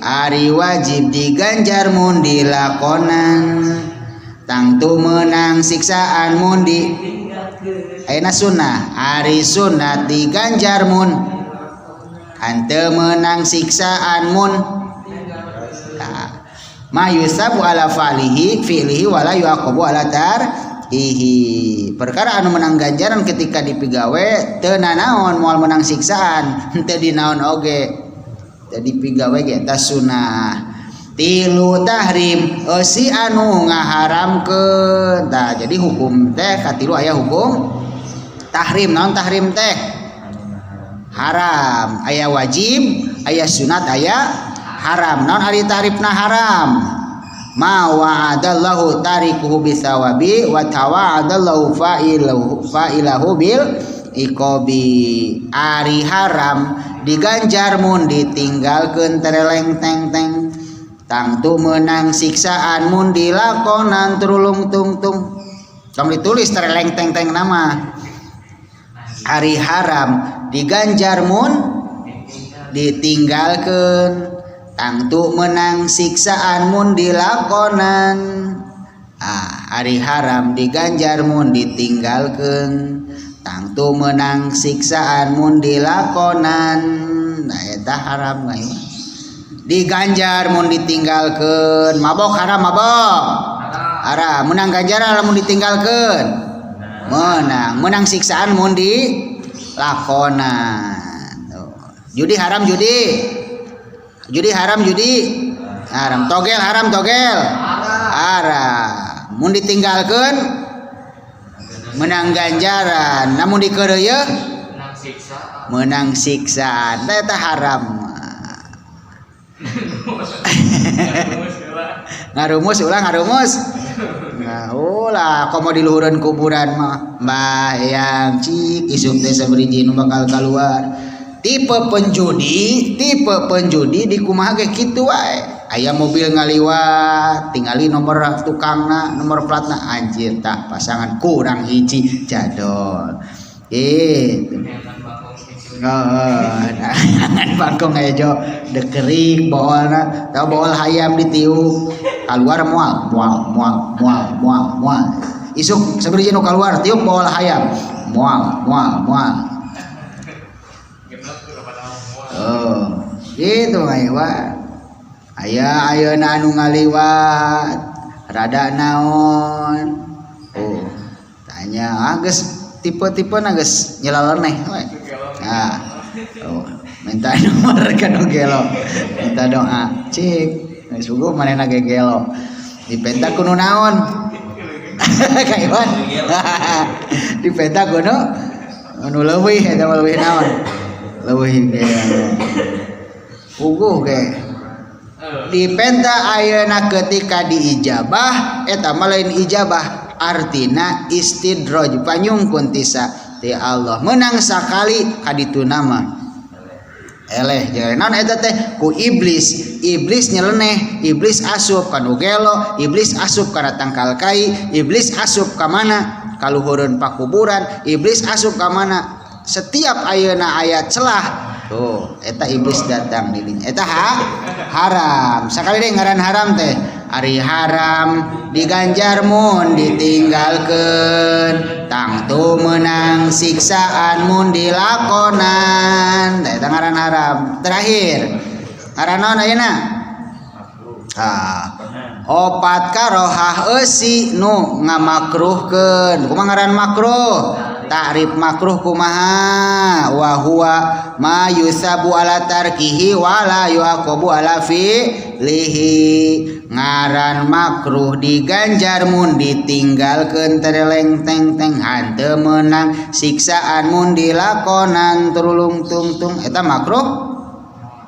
ari wajib diganjar mun dilakonan tangtu menang siksaan mun di ayeuna sunnah ari sunat diganjar mun hanteu menang siksaan mun ma yusabu ala fi'lihi wala yuaqabu ala tarhihi perkara anu menang ganjaran ketika dipigawe teu nanaon moal menang siksaan henteu dinaon oge jadi pigawe ge ta sunah tilu tahrim eusi anu ngaharamkeun tah jadi hukum teh katilu aya hukum tahrim naon tahrim teh haram aya wajib aya sunat aya haram naon ari tahrifna haram ma wa'adallahu tarikuhu bisawabi wa tawa'adallahu fa'ilahu bil iqabi ari haram diganjar mun ditinggalkeun tereleng teng-teng tangtu menang siksaan mun dilakonan terulung tungtung kam ditulis tereleng teng-teng nama hari haram diganjar mun ditinggalkeun tangtu menang siksaan mun dilakonan hari haram diganjar mun ditinggalkeun tangtu menang siksaan mun dilakonan eta haram gak diganjar mun ditinggalkeun mabok haram haram menang ganjaran lamun ditinggalkeun menang siksaan mun dilakonan judi haram haram togel haram mun ditinggalkeun menang ganjaran namun dikeureuy menang siksaan eta haram ngarumus nah ulah komo di luhureun kuburan mah mbayang cik isuk teh sabriji nu bakal kaluar tipe penjudi di kumaha ge kitu wae aya mobil ngaliwat tingali nomor tukangna nomor platna anjir tah pasangan kurang hiji jadol gitu jangan bangkong ejo dekerik boolna tau bool hayam ditiup keluar mual isuk sabriji nu keluar tiup bool hayam mual gitu ayeuna anu ngaliwat rada naon tanya geus tipe-tipe geus nyelaleneh we minta nomor kana gelo minta doa cik geus sugu manehna ge gelo dipenta kudu naon kaiwan dipenta kudu anu leuwih eta leuwih naon leuwih ge puguh ge dipenta ayeuna ketika diijabah eta mah lain ijabah artina istidraj panyungkun tisa ti Allah menang sakali kaditu nama eleh jeung naon eta teh ku iblis nyeleneh iblis asup kanu gelo iblis asup kana tangkal kai iblis asup ka mana ka luhureun pakuburan iblis asup ka mana setiap ayeuna aya celah tuh eta iblis datang di dinya eta haram sakali deui ngaran haram teh ari haram diganjar mun ditinggalkeun tangtu menang siksaan mun dilakonan eta ngaran haram terakhir ngaran naon ayeuna opat karohah eusi nu ngamakruhkeun kumaha ngaran makruh ta'rif makruh kumaha wa huwa ma yusabu ala tarkihi wa la yuaqabu ala fi'lihi ngaran makruh diganjar mun ditinggalkeun tereleng teng-teng hanteu meunang siksaan mun dilakonan terulung tungtung eta makruh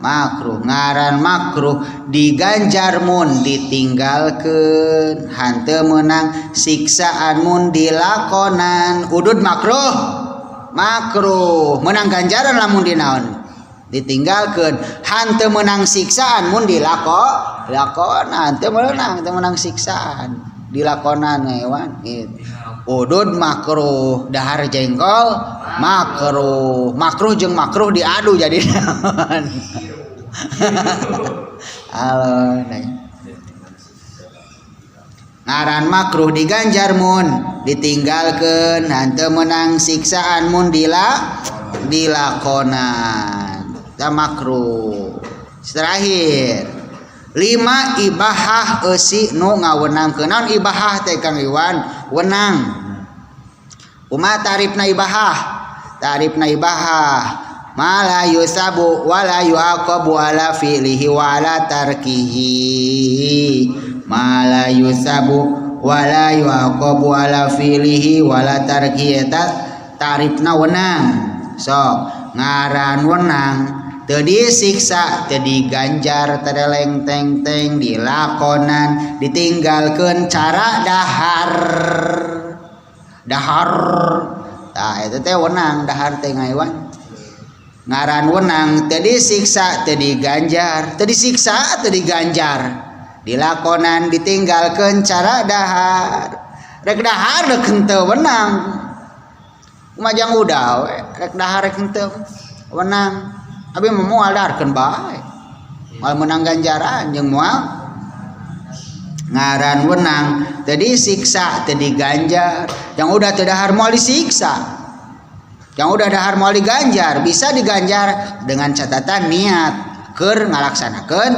ngaran makruh diganjar mun ditinggalkeun hanteu meunang siksaan mun dilakonan udud makruh menang ganjaran lamun dinaon ditinggalkeun hanteu meunang siksaan mun dilakonan teu meunang siksaan dilakonan hewan gitu udud makruh dahar jengkol makruh jeung makruh diadu jadi naon alon ngaran makruh diganjar mun ditinggalkeun hanteu meunang siksaan mun dilakonan ta makruh. Terakhir 5 ibahah eusi nu ngawenangkeun. Naon ibahah teh Kang Iwan? Wenang. Kumaha tarifna ibahah? Tarifna ibahah mala yusabu wala yuaqabu ala fi'lihi wala tarkihi. Mala yusabu wala yuaqabu ala fi'lihi wala tarkihi eta tarifna wenang. Sok ngaran wenang teu disiksa, teu diganjar, teu lengteng-teng, dilakonan, ditinggalkeun cara dahar. Tah eta teh wenang dahar teh ngaiwan. Ngaran wenang teu disiksa, teu diganjar, teu disiksa, teu diganjar, dilakonan, ditinggalkeun cara dahar. Rek dahar rek henteu wenang. Kumajang udah we, rek dahar rek henteu wenang. Abi moal daharkeun bae. Moal menang ganjaran jeung moal ngaran wenang teu disiksa, teu diganjar. Yang udah teu dahar moal disiksa. Yang udah dahar moal diganjar, bisa diganjar dengan catatan niat keur ngalaksanakeun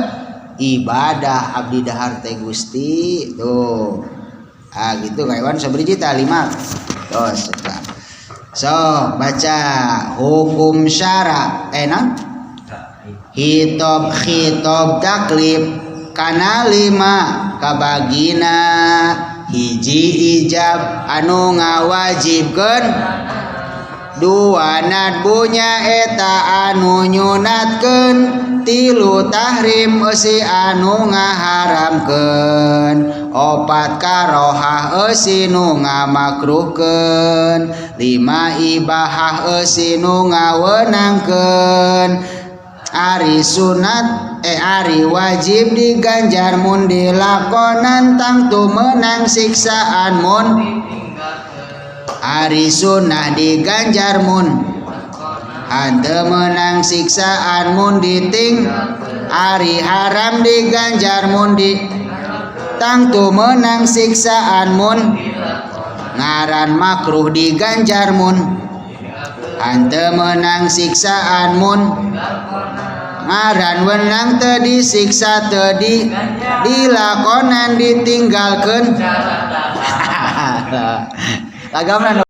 ibadah abdi dahar teh Gusti. Tuh. Ah gitu kawan sabari ta 5. Tos. So, baca hukum syara. Naon? Khitab taklif kana 5 kabagina hiji ijab anu ngawajibkeun 2 nadbunya eta anu nyunatkeun 3 tahrim eusi anu ngaharamkeun 4 karohah eusi nu ngamakruhkeun 5 ibahah eusi nu ngawenangkeun ari sunat ari wajib diganjar mun dilakonan tangtu menang siksaan mun ari sunnah diganjar mun hanteu menang siksaan mun diting ari haram diganjar mun di tangtu menang siksaan mun ngaran makruh diganjar mun hanteu menang siksaan mun ngaran wenang teu disiksa teu dilakonan ditinggalkeun lagamna